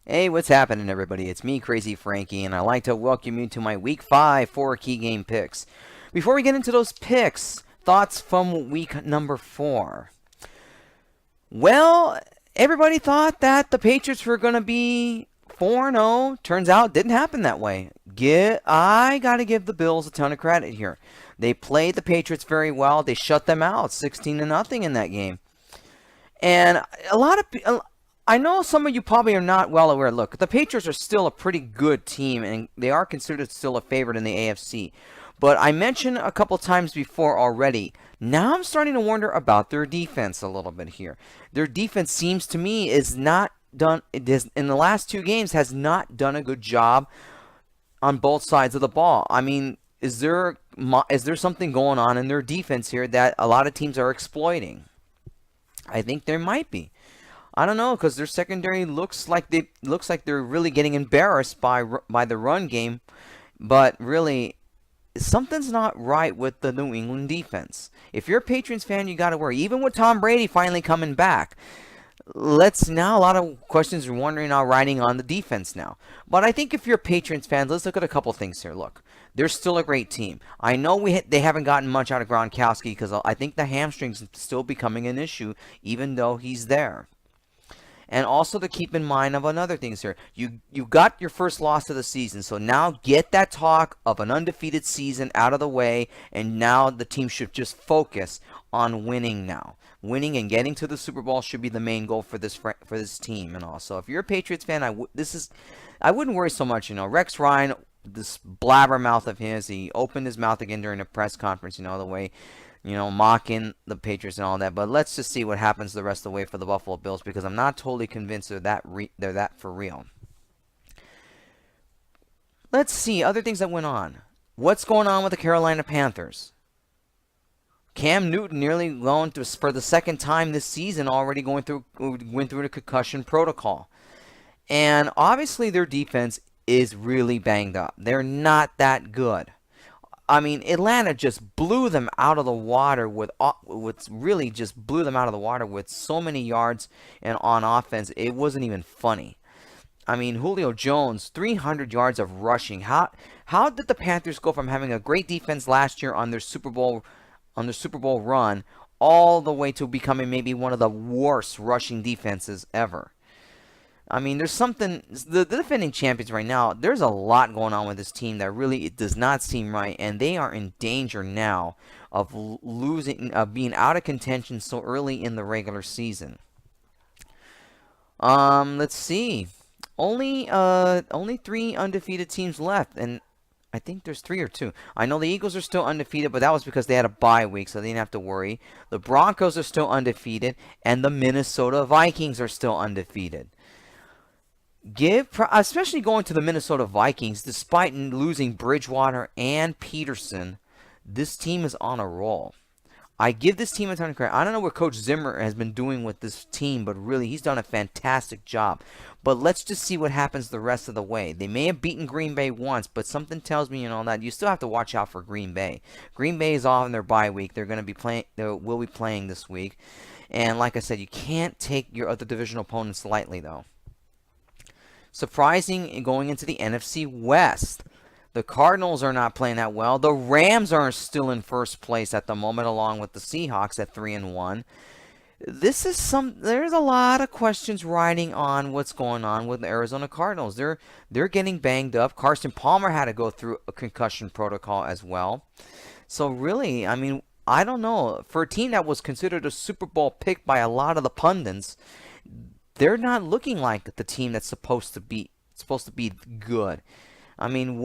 Hey, what's happening, everybody? It's me, Crazyfrankie, and I'd like to welcome you to my Week 5 4 key game picks. Before we get into those picks, thoughts from week number 4. Well, everybody thought that the Patriots were going to be 4-0. Turns out, it didn't happen that way. I got to give the Bills a ton of credit here. They played the Patriots very well. They shut them out 16-0 in that game. And a lot of I know some of you probably are not well aware. Look, the Patriots are still a pretty good team, and they are considered still a favorite in the AFC. But I mentioned a couple times before already. Now I'm starting to wonder about their defense a little bit here. Their defense seems to me is not done. It is, in the last 2 games has not done a good job on both sides of the ball. I mean, is there something going on in their defense here that a lot of teams are exploiting? I think there might be. I don't know, because their secondary looks like they're really getting embarrassed by the run game, but really something's not right with the New England defense. If you're a Patriots fan, you got to worry. Even with Tom Brady finally coming back, let's now a lot of questions are wondering now riding on the defense now. But I think if you're a Patriots fan, let's look at a couple things here. Look, they're still a great team. I know they haven't gotten much out of Gronkowski because I think the hamstrings still becoming an issue, even though he's there. And also to keep in mind of another things here. You got your first loss of the season, so now get that talk of an undefeated season out of the way, and now the team should just focus on winning now. Winning and getting to the Super Bowl should be the main goal for this team. And also, if you're a Patriots fan, I wouldn't worry so much. Rex Ryan, this blabbermouth of his, he opened his mouth again during a press conference. The way mocking the Patriots and all that. But let's just see what happens the rest of the way for the Buffalo Bills, because I'm not totally convinced they're that for real. Let's see other things that went on. What's going on with the Carolina Panthers? Cam Newton nearly going through for the second time this season already went through the concussion protocol. And obviously their defense is really banged up. They're not that good. I mean, Atlanta just blew them out of the water with really just blew them out of the water with so many yards and on offense. It wasn't even funny. I mean, Julio Jones, 300 yards of rushing. How did the Panthers go from having a great defense last year on their Super Bowl run all the way to becoming maybe one of the worst rushing defenses ever? I mean, there's something, the defending champions right now, there's a lot going on with this team that really it does not seem right, and they are in danger now of being out of contention so early in the regular season. Let's see. Only 3 undefeated teams left, and I think there's 3 or 2. I know the Eagles are still undefeated, but that was because they had a bye week, so they didn't have to worry. The Broncos are still undefeated, and the Minnesota Vikings are still undefeated. Especially going to the Minnesota Vikings, despite losing Bridgewater and Peterson, this team is on a roll. I give this team a ton of credit. I don't know what Coach Zimmer has been doing with this team, but really he's done a fantastic job. But let's just see what happens the rest of the way. They may have beaten Green Bay once, but something tells me, that you still have to watch out for Green Bay. Green Bay is off in their bye week. They're going to be playing. They will be playing this week, and like I said, you can't take your other divisional opponents lightly, though. Surprising going into the NFC West. The Cardinals are not playing that well. The Rams are still in first place at the moment, along with the Seahawks at 3-1. There's a lot of questions riding on what's going on with the Arizona Cardinals. They're getting banged up. Carson Palmer had to go through a concussion protocol as well. So really, I mean, I don't know. For a team that was considered a Super Bowl pick by a lot of the pundits, they're not looking like the team that's supposed to be good. I mean,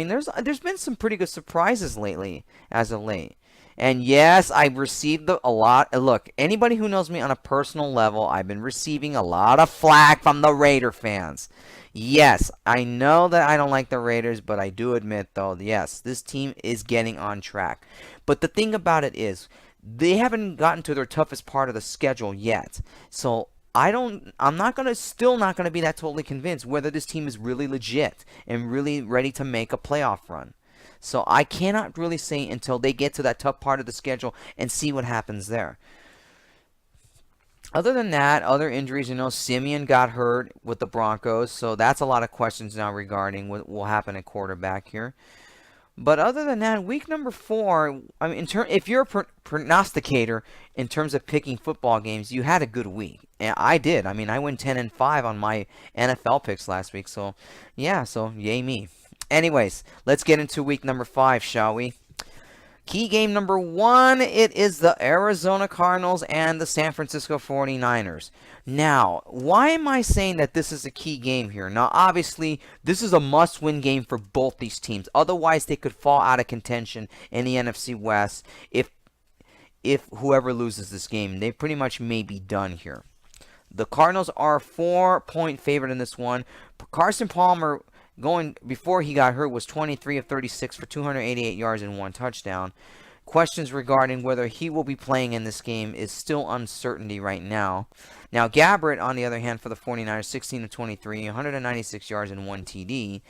there's been some pretty good surprises lately, as of late. And yes, I've received a lot. Look, anybody who knows me on a personal level, I've been receiving a lot of flack from the Raider fans. Yes, I know that I don't like the Raiders, but I do admit, though, yes, this team is getting on track. But the thing about it is, they haven't gotten to their toughest part of the schedule yet. So I'm still not gonna be that totally convinced whether this team is really legit and really ready to make a playoff run. So I cannot really say until they get to that tough part of the schedule and see what happens there. Other than that, other injuries, Simeon got hurt with the Broncos, so that's a lot of questions now regarding what will happen at quarterback here. But other than that, week number 4, I mean, if you're a prognosticator in terms of picking football games, you had a good week. And I did. I mean, I went 10-5 on my NFL picks last week. So, yeah, so yay me. Anyways, let's get into week number 5, shall we? Key game number 1, it is the Arizona Cardinals and the San Francisco 49ers. Now, why am I saying that this is a key game here? Now, obviously, this is a must-win game for both these teams. Otherwise, they could fall out of contention in the NFC West if whoever loses this game. They pretty much may be done here. The Cardinals are a 4-point favorite in this one. Carson Palmer, going before he got hurt, was 23 of 36 for 288 yards and 1 touchdown. Questions regarding whether he will be playing in this game is still uncertainty right now. Now, Gabbert, on the other hand, for the 49ers, 16 of 23, 196 yards and 1 TD.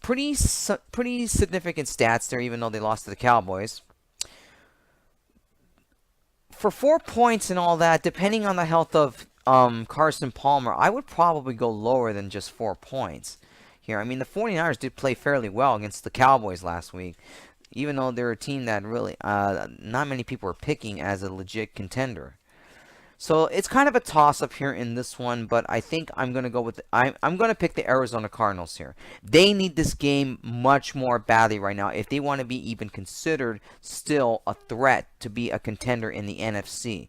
Pretty significant stats there, even though they lost to the Cowboys. For 4 points and all that, depending on the health of Carson Palmer, I would probably go lower than just 4 points here. I mean, the 49ers did play fairly well against the Cowboys last week, even though they're a team that really not many people are picking as a legit contender. So it's kind of a toss-up here in this one, but I think I'm going to go with I'm going to pick the Arizona Cardinals here. They need this game much more badly right now if they want to be even considered still a threat to be a contender in the NFC.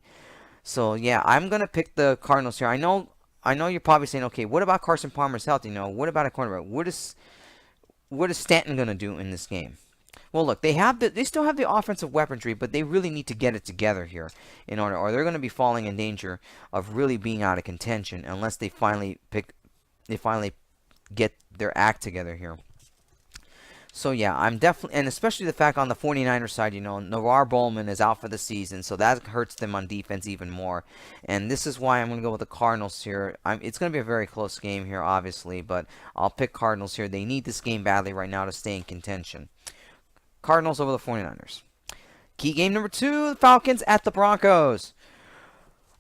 So yeah, I'm going to pick the Cardinals here. I know you're probably saying, okay, what about Carson Palmer's health? What about a cornerback? What is Stanton going to do in this game? Well, look, they still have the offensive weaponry, but they really need to get it together here in order, or they're going to be falling in danger of really being out of contention unless they finally get their act together here. So yeah, I'm definitely, and especially the fact on the 49ers side, Navar Bowman is out for the season, so that hurts them on defense even more. And this is why I'm going to go with the Cardinals here. It's going to be a very close game here, obviously, but I'll pick Cardinals here. They need this game badly right now to stay in contention. Cardinals over the 49ers. Key game number 2, the Falcons at the Broncos.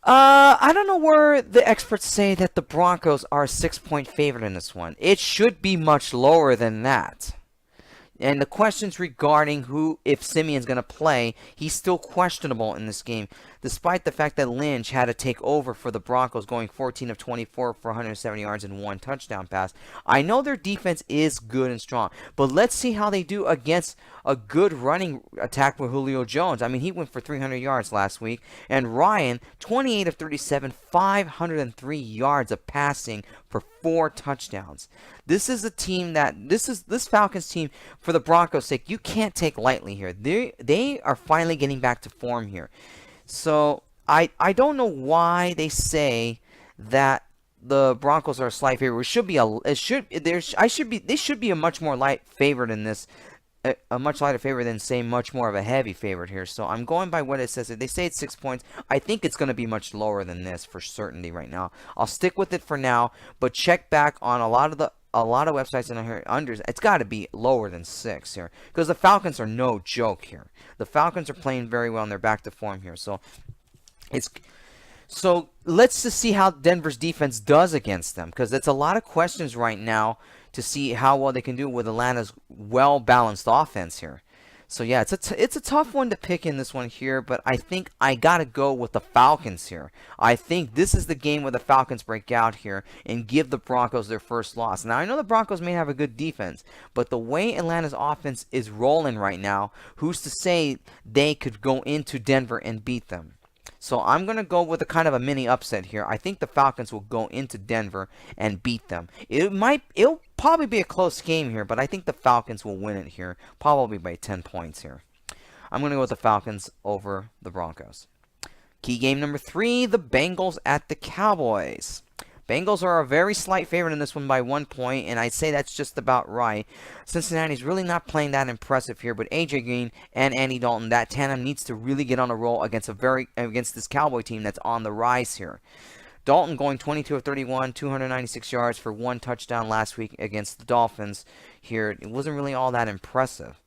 I don't know where the experts say that the Broncos are a 6-point favorite in this one. It should be much lower than that. And the questions regarding if Simeon's going to play, he's still questionable in this game, despite the fact that Lynch had to take over for the Broncos, going 14 of 24 for 170 yards and 1 touchdown pass. I know their defense is good and strong, but let's see how they do against a good running attack with Julio Jones. I mean, he went for 300 yards last week, and Ryan, 28 of 37, 503 yards of passing for 4 touchdowns. This is a team this Falcons team, for the Broncos' sake, you can't take lightly here. They are finally getting back to form here. So I don't know why they say that the Broncos are a slight favorite. They should be a much more light favorite in this. A much lighter favorite than, say, much more of a heavy favorite here. So I'm going by what it says. They say it's 6 points. I think it's going to be much lower than this for certainty right now. I'll stick with it for now, but check back on a lot of websites in here unders. It's got to be lower than 6 here, because the Falcons are no joke here. The Falcons are playing very well and they're back to form here. So let's just see how Denver's defense does against them, because it's a lot of questions right now to see how well they can do with Atlanta's well-balanced offense here. So yeah, it's a tough one to pick in this one here, but I think I gotta go with the Falcons here. I think this is the game where the Falcons break out here and give the Broncos their first loss. Now I know the Broncos may have a good defense, but the way Atlanta's offense is rolling right now, who's to say they could go into Denver and beat them? So I'm going to go with a kind of a mini upset here. I think the Falcons will go into Denver and beat them. It'll probably be a close game here, but I think the Falcons will win it here, probably by 10 points here. I'm going to go with the Falcons over the Broncos. Key game number 3, the Bengals at the Cowboys. Bengals are a very slight favorite in this one by 1 point, and I'd say that's just about right. Cincinnati's really not playing that impressive here, but AJ Green and Andy Dalton, that tandem needs to really get on a roll against this Cowboy team that's on the rise here. Dalton going 22 of 31, 296 yards for 1 touchdown last week against the Dolphins here. It wasn't really all that impressive.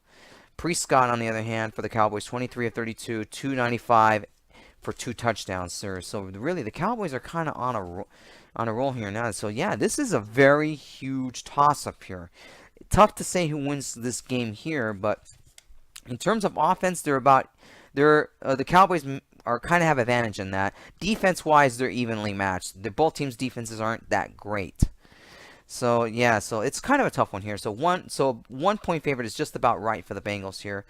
Prescott, on the other hand, for the Cowboys, 23 of 32, 295 for 2 touchdowns, sir. So really, the Cowboys are kind of on a roll here now. So yeah, this is a very huge toss-up here. Tough to say who wins this game here, but in terms of offense, the Cowboys are kind of have advantage in that. Defense-wise, they're evenly matched. Both teams' defenses aren't that great. So yeah, so it's kind of a tough one here. So 1 point favorite is just about right for the Bengals here.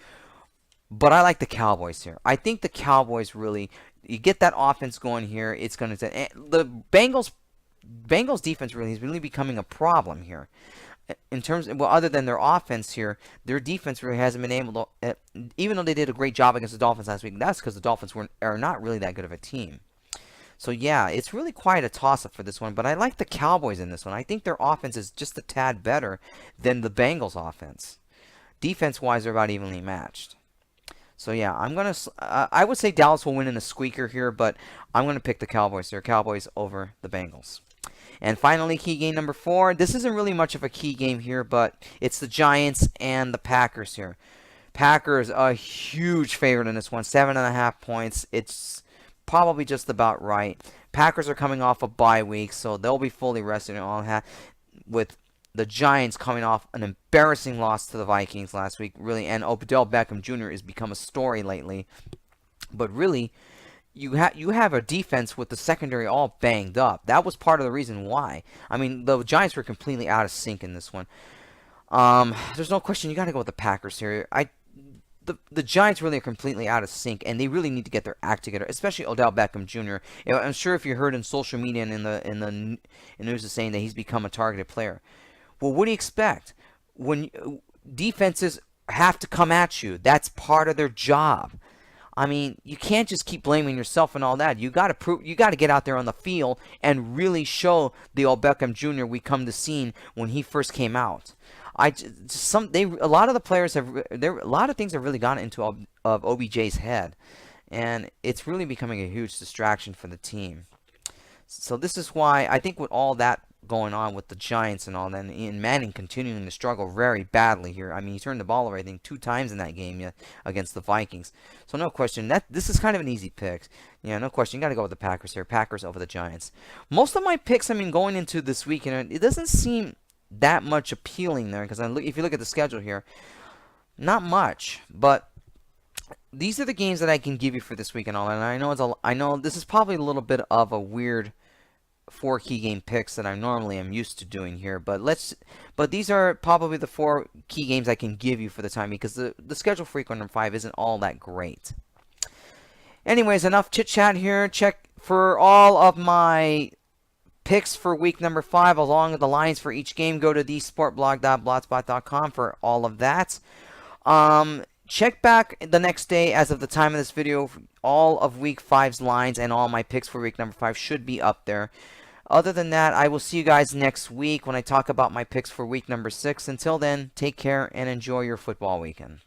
But I like the Cowboys here. I think the Cowboys really, you get that offense going here, it's going to, the Bengals defense really is really becoming a problem here. In terms, well, other than their offense here, their defense really hasn't been able to, even though they did a great job against the Dolphins last week, that's because the Dolphins are not really that good of a team. So yeah, it's really quite a toss-up for this one, but I like the Cowboys in this one. I think their offense is just a tad better than the Bengals offense. Defense-wise, they're about evenly matched. So yeah, I would say Dallas will win in a squeaker here, but I'm gonna pick the Cowboys here. Cowboys over the Bengals. And finally, key game number 4. This isn't really much of a key game here, but it's the Giants and the Packers here. Packers a huge favorite in this one, 7.5 points. It's probably just about right. Packers are coming off a bye week, so they'll be fully rested and all that. With the Giants coming off an embarrassing loss to the Vikings last week, really, and Odell Beckham Jr. has become a story lately. But really, you have a defense with the secondary all banged up. That was part of the reason why. I mean, the Giants were completely out of sync in this one. There's no question you got to go with the Packers here. The Giants really are completely out of sync, and they really need to get their act together, especially Odell Beckham Jr. I'm sure if you heard in social media and in the news is saying that he's become a targeted player. Well, what do you expect? When defenses have to come at you, that's part of their job. I mean, you can't just keep blaming yourself and all that. You got to get out there on the field and really show the old Beckham Jr. we come to seen when he first came out. A lot of the players a lot of things have really gone into of OBJ's head, and it's really becoming a huge distraction for the team. So this is why I think with all that going on with the Giants and all that, and Ian Manning continuing to struggle very badly here. I mean, he turned the ball over, I think, 2 times in that game against the Vikings. So no question, this is kind of an easy pick. Yeah, no question, you got to go with the Packers here. Packers over the Giants. Most of my picks, I mean, going into this weekend, it doesn't seem that much appealing there, because if you look at the schedule here, not much. But these are the games that I can give you for this week and all. And I know this is probably a little bit of a weird 4 key game picks that I normally am used to doing here, but these are probably the 4 key games I can give you for the time, because the schedule for week number 5 isn't all that great. Anyways, enough chit chat here. Check for all of my picks for week number 5 along with the lines for each game. Go to thesportblog.blogspot.com for all of that. Check back the next day as of the time of this video. All of week 5's lines and all my picks for week number 5 should be up there. Other than that, I will see you guys next week when I talk about my picks for week number 6. Until then, take care and enjoy your football weekend.